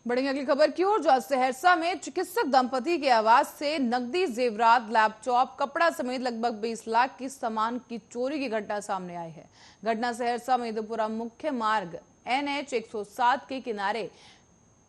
बढ़ेंगे अगली खबर की ओर, जहां सहरसा में चिकित्सक दंपति के आवास से नकदी, जेवरात, लैपटॉप, कपड़ा समेत लगभग 20 लाख की सामान की चोरी की घटना सामने आई है। घटना सहरसा मधेपुरा मुख्य मार्ग NH 107 के किनारे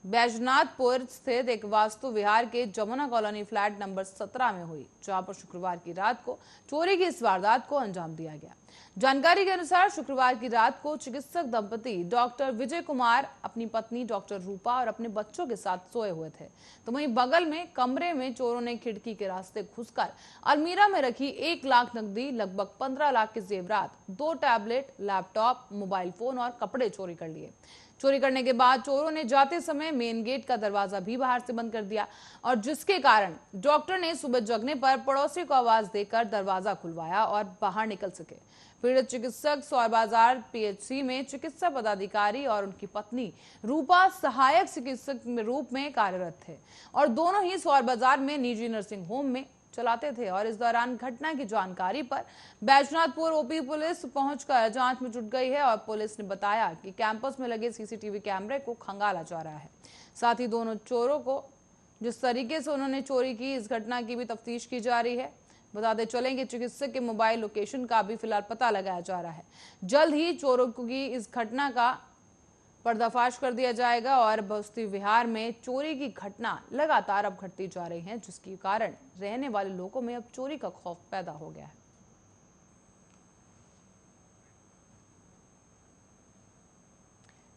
बैजनाथपुर स्थित एक वास्तु विहार के जमुना कॉलोनी फ्लैट नंबर 17 में हुई, जहां पर शुक्रवार की रात को चोरी की इस वारदात को अंजाम दिया गया। जानकारी के अनुसार शुक्रवार की रात को चिकित्सक दंपति डॉक्टर विजय कुमार अपनी पत्नी डॉक्टर रूपा और अपने बच्चों के साथ सोए हुए थे, तो वहीं बगल में कमरे में चोरों ने खिड़की के रास्ते घुसकर अलमीरा में रखी 1 लाख नकदी, लगभग 15 लाख के जेवरात, 2 टैबलेट, लैपटॉप, मोबाइल फोन और कपड़े चोरी कर लिए। चोरी करने के बाद चोरों ने जाते समय मेन गेट का दरवाजा भी बाहर से बंद कर दिया, और जिसके कारण डॉक्टर ने सुबह जगने पर पड़ोसी को आवाज देकर दरवाजा खुलवाया और बाहर निकल सके। पीड़ित चिकित्सक सौर बाजार PHC में चिकित्सा पदाधिकारी और उनकी पत्नी रूपा सहायक चिकित्सक के रूप में कार्यरत थे, और दोनों ही सौर बाजार में निजी नर्सिंग होम में चलाते थे। और इस दौरान घटना की जानकारी पर बैजनाथपुर OP पुलिस पहुंचकर जांच में जुट गई है, और पुलिस ने बताया कि कैंपस में लगे CCTV कैमरे को खंगाला जा रहा है। साथ ही दोनों चोरों को जिस तरीके से उन्होंने चोरी की, इस घटना की भी तफ्तीश की जा रही है। बताते चलें कि चिकित्सक के मोबाइल लोकेशन का भी फिलहाल पता लगाया जा रहा है। जल्द ही चोरों की इस घटना का पर्दाफाश कर दिया जाएगा, और बस्ती विहार में चोरी की घटना लगातार अब घटती जा रही है, जिसके कारण रहने वाले लोगों में अब चोरी का खौफ पैदा हो गया है।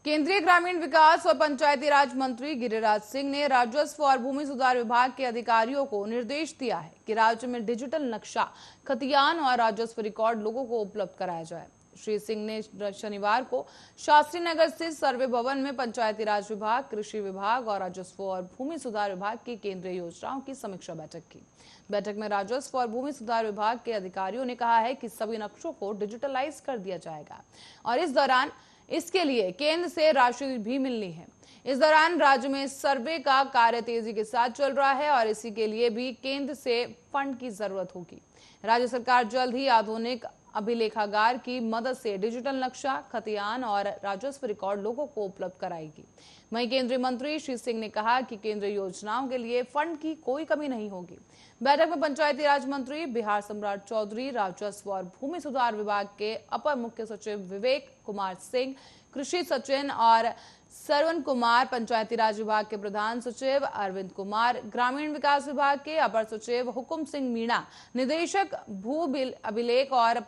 केंद्रीय ग्रामीण विकास और पंचायती राज मंत्री गिरिराज सिंह ने राजस्व और भूमि सुधार विभाग के अधिकारियों को निर्देश दिया है कि राज्य में डिजिटल नक्शा, खतियान और राजस्व रिकॉर्ड लोगों को उपलब्ध कराया जाए। श्री सिंह ने शनिवार को शास्त्री नगर स्थित सर्वे भवन में पंचायती राज विभाग, कृषि विभाग और राजस्व और भूमि सुधार विभाग की केंद्रीय योजनाओं की समीक्षा बैठक की। बैठक में राजस्व और भूमि सुधार विभाग के अधिकारियों ने कहा है कि सभी नक्शों को डिजिटलाइज कर दिया जाएगा, और इस दौरान इसके लिए केंद्र से राशि भी मिलनी है। इस दौरान राज्य में सर्वे का कार्य तेजी के साथ चल रहा है, और इसी के लिए भी केंद्र से फंड की जरूरत होगी। राज्य सरकार जल्द ही आधुनिक अभिलेखागार की मदद से डिजिटल नक्शा, खतियान और राजस्व रिकॉर्ड लोगों को उपलब्ध कराएगी। वहीं केंद्रीय मंत्री श्री सिंह ने कहा कि केंद्रीय योजनाओं के लिए फंड की कोई कमी नहीं होगी। बैठक में पंचायती राज मंत्री बिहार सम्राट चौधरी, राजस्व और भूमि सुधार विभाग के अपर मुख्य सचिव विवेक कुमार सिंह, कृषि सचिव और सरवन कुमार, पंचायती राज विभाग के प्रधान सचिव अरविंद कुमार, ग्रामीण विकास विभाग के अपर सचिव हुकुम सिंह मीणा, निदेशक भू अभिलेख और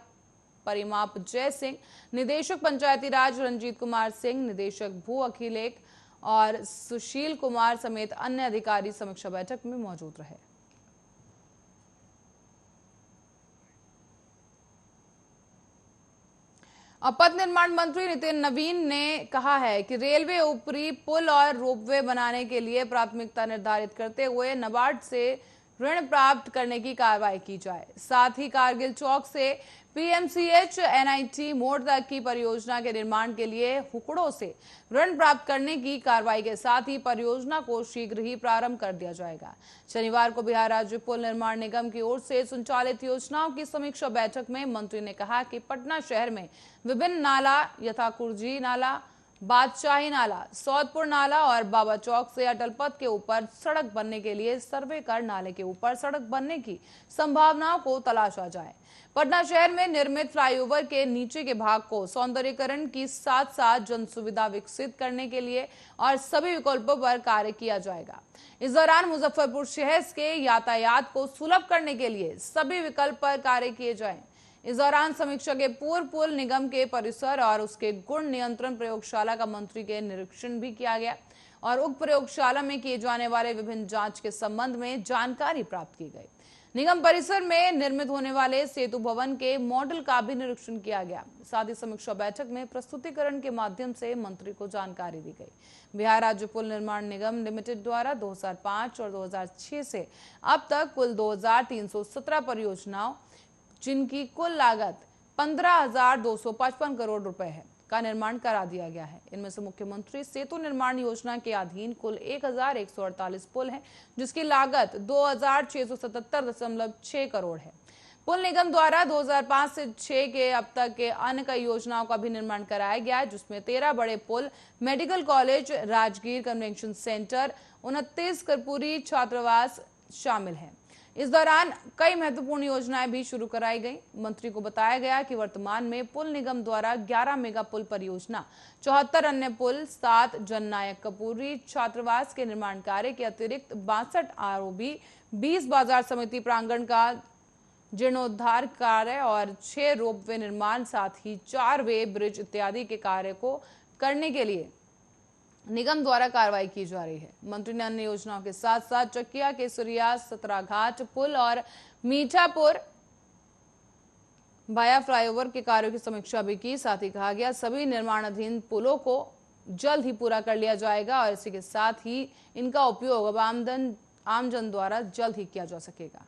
परिमाप जय सिंह, निदेशक पंचायती राज रंजीत कुमार सिंह, निदेशक भू अभिलेख और सुशील कुमार समेत अन्य अधिकारी समीक्षा बैठक में मौजूद रहे। पथ निर्माण मंत्री नितिन नवीन ने कहा है कि रेलवे ऊपरी पुल और रोपवे बनाने के लिए प्राथमिकता निर्धारित करते हुए नाबार्ड से ऋण प्राप्त करने की कार्रवाई की जाए। साथ ही कारगिल चौक से PMCH NIT मोड़ तक की परियोजना के निर्माण के लिए हुकड़ों से ऋण प्राप्त करने की कार्रवाई के साथ ही परियोजना को शीघ्र ही प्रारंभ कर दिया जाएगा। शनिवार को बिहार राज्य पुल निर्माण निगम की ओर से संचालित योजनाओं की समीक्षा बैठक में मंत्री ने कहा कि पटना शहर में विभिन्न नाला यथा कुर्जी नाला, बादशाही नाला, सौदपुर नाला और बाबा चौक से अटल पथ के ऊपर सड़क बनने के लिए सर्वे कर नाले के ऊपर सड़क बनने की संभावनाओं को तलाशा जाए। पटना शहर में निर्मित फ्लाईओवर के नीचे के भाग को सौंदर्यीकरण की साथ साथ जन सुविधा विकसित करने के लिए और सभी विकल्पों पर कार्य किया जाएगा। इस दौरान मुजफ्फरपुर शहर के यातायात को सुलभ करने के लिए सभी विकल्प पर कार्य किए जाए। इस दौरान समीक्षा के पूर्व पुल निगम के परिसर और उसके गुण नियंत्रण प्रयोगशाला का मंत्री के निरीक्षण भी किया गया, और उक्त प्रयोगशाला में किए जाने वाले विभिन्न जांच के संबंध में जानकारी प्राप्त की गई। निगम परिसर में निर्मित होने वाले सेतु भवन के मॉडल का भी निरीक्षण किया गया। साथ ही समीक्षा बैठक में प्रस्तुतिकरण के माध्यम से मंत्री को जानकारी दी गई। बिहार राज्य पुल निर्माण निगम लिमिटेड द्वारा 2005 और 2006 से अब तक कुल 2317 परियोजनाओं, जिनकी कुल लागत 15,255 करोड़ रुपए है, का निर्माण करा दिया गया है। इनमें से मुख्यमंत्री सेतु निर्माण योजना के अधीन कुल 1,148 पुल हैं, जिसकी लागत 2,677.6 करोड़ है। पुल निगम द्वारा 2005 से 6 के अब तक के अन्य कई योजनाओं का भी निर्माण कराया गया है, जिसमें 13 बड़े पुल, medical college, Rajgir convention centre, 29 Karpoori छात्रावास शामिल हैं। इस दौरान कई महत्वपूर्ण योजनाएं भी शुरू कराई गई। मंत्री को बताया गया कि वर्तमान में पुल निगम द्वारा 11 मेगा पुल परियोजना, 74 अन्य पुल, 7 जननायक कर्पूरी छात्रावास के निर्माण कार्य के अतिरिक्त 62 आरओबी, 20 बाजार समिति प्रांगण का जीर्णोद्धार कार्य और 6 रोपवे निर्माण, साथ ही 4 वे ब्रिज इत्यादि के कार्य को करने के लिए निगम द्वारा कार्रवाई की जा रही है। मंत्री ने अन्य योजनाओं के साथ साथ चकिया, केसरिया, सतराघाट पुल और मीठापुर वाया फ्लाईओवर के कार्यों की समीक्षा भी की। साथ ही कहा गया सभी निर्माणाधीन पुलों को जल्द ही पूरा कर लिया जाएगा और इसी के साथ ही इनका उपयोग अब आमजन द्वारा जल्द ही किया जा सकेगा।